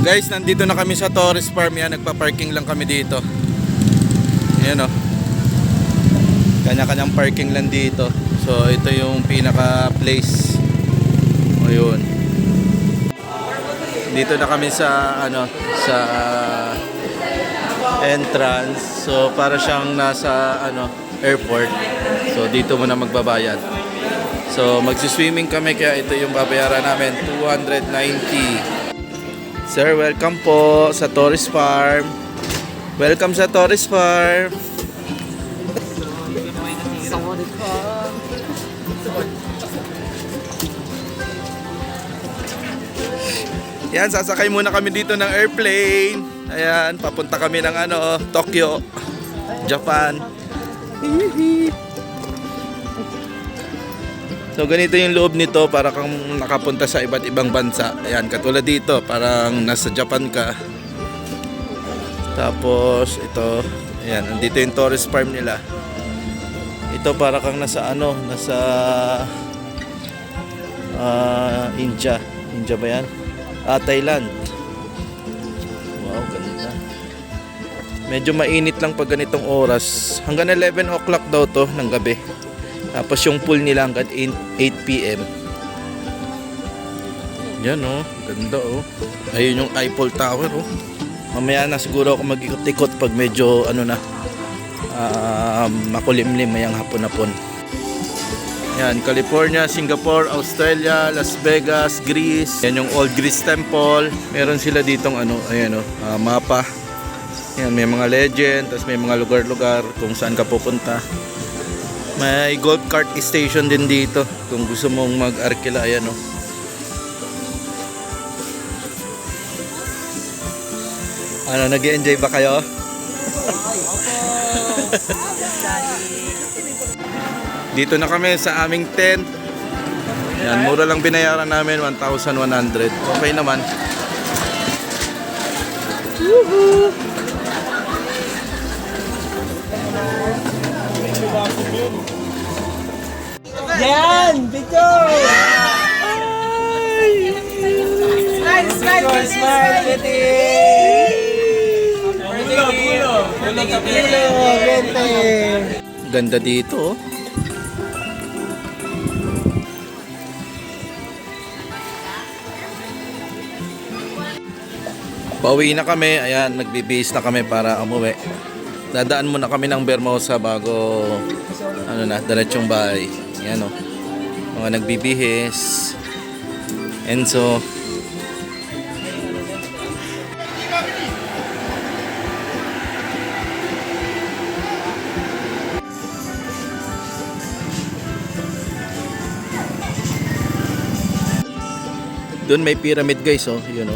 Guys, nandito na kami sa Torres Farm. Yan, nagpa-parking lang kami dito. Ayan o. Kanya-kanyang parking lang dito. So ito yung pinaka place. Ayun. Dito na kami sa sa entrance. So para siyang nasa airport. So dito muna magbabayad. So magsi-swimming kami kaya ito yung babayaran namin, 290. Sir, welcome po sa Torres Farm. Welcome sa Torres Farm. Yan, sasakay muna kami dito ng airplane. Ayan, papunta kami ng Tokyo, Japan. So ganito yung loob nito, para kang nakapunta sa iba't ibang bansa. Ayan, katulad dito, parang nasa Japan ka. Tapos ito, ayan, andito yung Torres Farm nila. Ito para kang nasa nasa India. India ba yan? Thailand. Wow, ganda. Medyo mainit lang pag ganitong oras. Hanggang 11 o'clock daw to ng gabi. Tapos yung pool nila hanggang 8 p.m. Yan ganda Ayun yung Eiffel Tower Mamaya na siguro ako mag-ikot-ikot pag medyo makulimlim mayang hapon-hapon. Yan, California, Singapore, Australia, Las Vegas, Greece. Yan yung Old Greece Temple. Meron sila ditong mapa. Yan, may mga legend, tapos may mga lugar-lugar kung saan ka pupunta. May golf cart station din dito kung gusto mong mag-arkila. Ayan nag-i-enjoy ba kayo? Dito na kami sa aming tent. Yan, mura lang binayaran namin, 1,100. Okay naman. Woohoo! Yan! Picture! Smile! Smile! Ganda dito Pauwi na kami. Ayan, nagbibihis na kami para umuwi. Dadaan muna kami ng Bermosa bago diretsong bahay. Ayan mga nagbibihis. Enzo. Doon may pyramid guys yun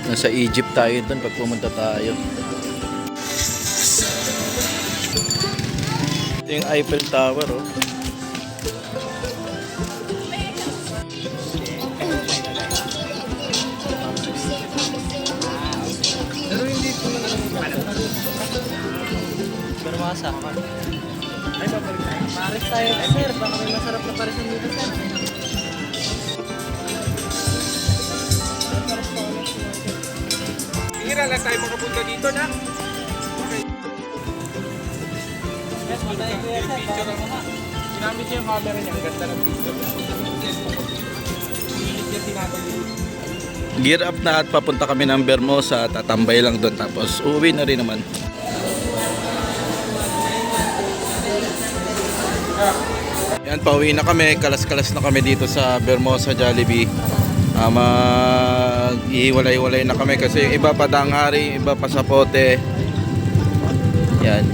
Nasa Egypt tayo doon pag pumunta tayo. Ito yung Eiffel Tower Pero hindi ko pero masa ka. Ay, babalik tayo. Paris tayo, sir. Baka may masarap na parisan dito, sir. Hira lang tayo makapunta dito na. Okay. Yes, matay ko yan, sir. Picture ako ha. Ginamit niya yung camera niya. Ang ganda ng picture. Pilit niya tinatali. Gear up na at papunta kami ng Bermosa. Tatambay lang doon tapos uuwi na rin naman. Yan, pauwi na kami. Kalas-kalas na kami dito sa Bermosa Jollibee. Mag-iwalay-walay na kami kasi yung iba pa danghari, iba pa sapote. Yan.